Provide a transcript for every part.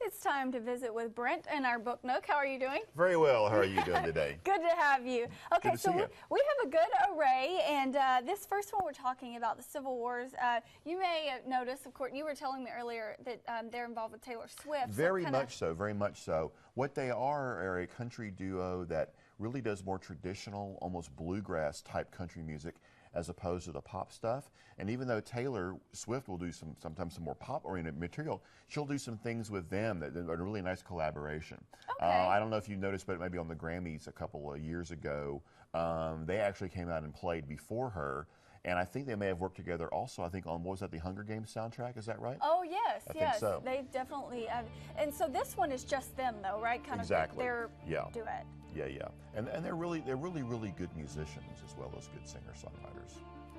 It's time to visit with Brent in our book Nook. How are you doing? Very well. How are you doing today? Good to have you. Okay, so we have a good array, and this first one we're talking about, the Civil Wars. You may notice, of course, you were telling me earlier that they're involved with Taylor Swift. Very much so, very much so. What they are a country duo that really does more traditional, almost bluegrass type country music as opposed to the pop stuff. And even though Taylor Swift will do sometimes some more pop-oriented material, she'll do some things with them that are a really nice collaboration. Okay. I don't know if you noticed, but maybe on the Grammys a couple of years ago, they actually came out and played before her. And I think they may have worked together also, I think, on, what was that, the Hunger Games soundtrack? Is that right? Oh, yes, I think so. They definitely have. And so this one is just them, though, right? Kind exactly. of their duet. Yeah, yeah. And they're really good musicians as well as good singer-songwriters.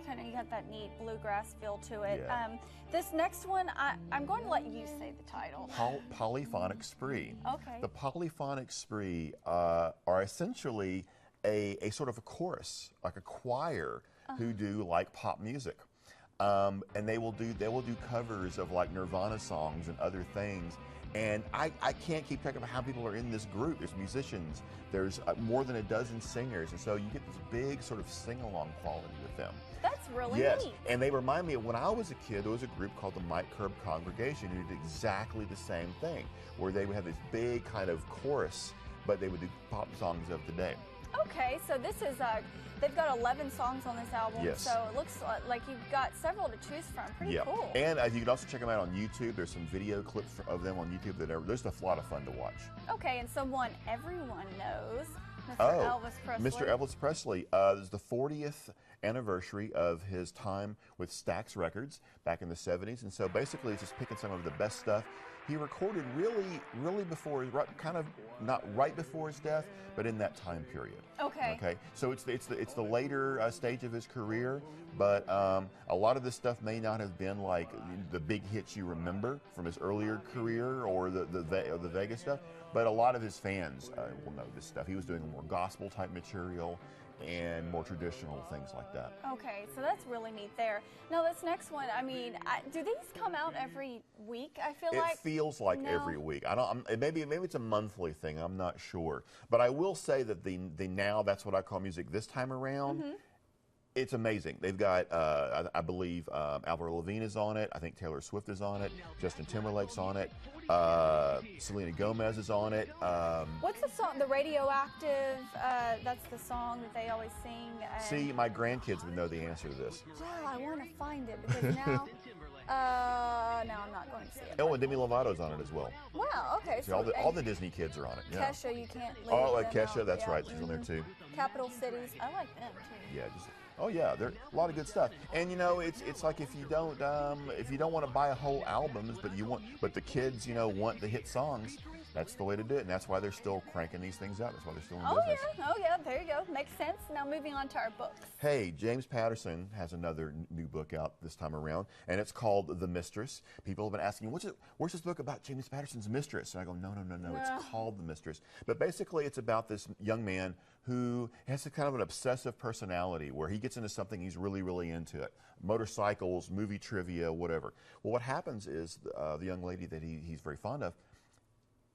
Kind of, you got that neat bluegrass feel to it. Yeah. This next one, I'm going to let you say the title. Polyphonic Spree. Okay. The Polyphonic Spree are essentially a sort of a chorus, like a choir, who do like pop music. And they will do covers of like Nirvana songs and other things. And I can't keep track of how people are in this group. There's musicians, there's more than a dozen singers, and so you get this big sort of sing-along quality with them. That's really neat. And they remind me of when I was a kid, there was a group called the Mike Curb Congregation who did exactly the same thing, where they would have this big kind of chorus, but they would do pop songs of the day. Okay, so this is, they've got 11 songs on this album, yes. So it looks like you've got several to choose from. Pretty cool. And you can also check them out on YouTube. There's some video clips of them on YouTube that are just a lot of fun to watch. Okay, and someone everyone knows, Mr. Elvis Presley. Mr. Elvis Presley. This is the 40th anniversary of his time with Stax Records back in the 70s, and so basically it's just picking some of the best stuff. He recorded really before, kind of not right before his death, but in that time period. Okay. Okay. So it's the later stage of his career, but a lot of this stuff may not have been like the big hits you remember from his earlier career or the Vegas stuff. But a lot of his fans will know this stuff. He was doing more gospel type material and more traditional things like that. Okay, so that's really neat there. Now this next one, I mean, do these come out every week? I feel like it feels like every week. I don't. Maybe it's a monthly thing. I'm not sure. But I will say that the Now That's What I Call Music this time around. It's amazing. They've got, I believe, Avril Lavigne is on it. I think Taylor Swift is on it. Justin Timberlake's on it. Selena Gomez is on it. What's the song? The Radioactive. That's the song that they always sing. See, my grandkids would know the answer to this. Well, I want to find it because now. Now I'm not going to see it. Oh, and Demi Lovato's on it as well. Wow. Okay. See, all the Disney kids are on it. Yeah. Kesha, you can't leave. Oh, Kesha, that's right. She's on there too. Capital Cities. I like them too. Yeah. Oh yeah, there's a lot of good stuff, and you know it's like if you don't want to buy a whole albums, but the kids want the hit songs, that's the way to do it, and that's why they're still cranking these things out. That's why they're still in business. Oh yeah, there you go, makes sense. Now moving on to our books. Hey, James Patterson has another new book out this time around, and it's called The Mistress. People have been asking, where's this book about James Patterson's mistress? And I go, no, it's called The Mistress. But basically it's about this young man who has a kind of an obsessive personality where he gets into something, he's really into it. Motorcycles, movie trivia, whatever. Well, what happens is the young lady that he's very fond of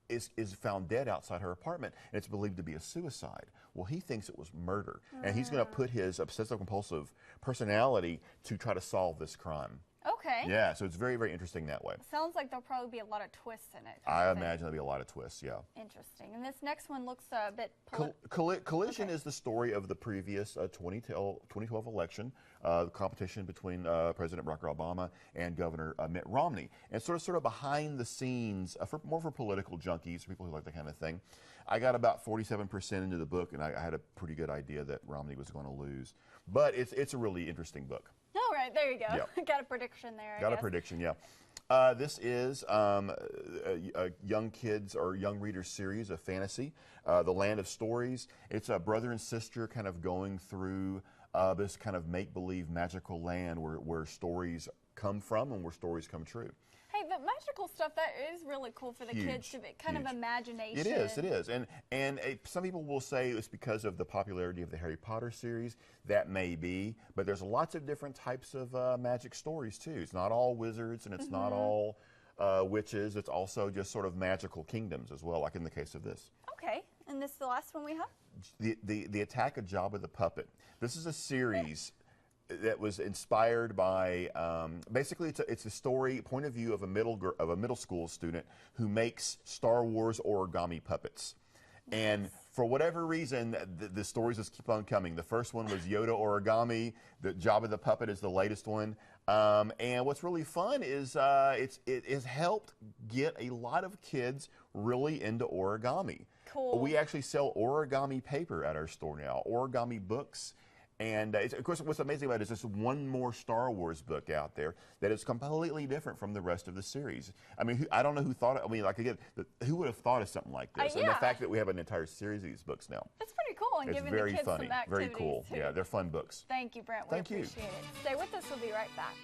is found dead outside her apartment, and it's believed to be a suicide. Well, he thinks it was murder, and he's going to put his obsessive-compulsive personality to try to solve this crime. Okay. Yeah, so it's very interesting that way. Sounds like there'll probably be a lot of twists in it. I imagine there'll be a lot of twists, yeah. Interesting. And this next one looks a bit... Collision is the story of the previous 2012 election, the competition between President Barack Obama and Governor Mitt Romney. And sort of behind the scenes, more for political junkies, people who like that kind of thing. I got about 47% into the book, and I had a pretty good idea that Romney was going to lose. But it's a really interesting book. All right, there you go. Yep. Got a prediction there, Got a prediction, yeah. This is a young kids or young readers series of fantasy, The Land of Stories. It's a brother and sister kind of going through this kind of make-believe magical land where stories come from and where stories come true. Hey, the magical stuff, that is really cool for the kids to be kind of imagination. It is. And some people will say it's because of the popularity of the Harry Potter series. That may be, but there's lots of different types of magic stories too. It's not all wizards and it's not all witches. It's also just sort of magical kingdoms as well, like in the case of this. Okay, and this is the last one we have? The Attack of Jabba the Puppet. This is a series that was inspired by basically it's a story point of view of a middle school student who makes Star Wars origami puppets. And for whatever reason, the stories just keep on coming. The first one was Yoda origami. The Jabba the Puppet is the latest one. And what's really fun is it has helped get a lot of kids really into origami. Cool. We actually sell origami paper at our store now, origami books. And of course, what's amazing about it is there's one more Star Wars book out there that is completely different from the rest of the series. I mean, I don't know who thought. I mean, like again, who would have thought of something like this? Yeah. And the fact that we have an entire series of these books now. It's pretty cool, and It's giving very the kids funny, some activities very cool. too. Yeah, they're fun books. Thank you, Brent. We Thank you. appreciate it. Stay with us. We'll be right back.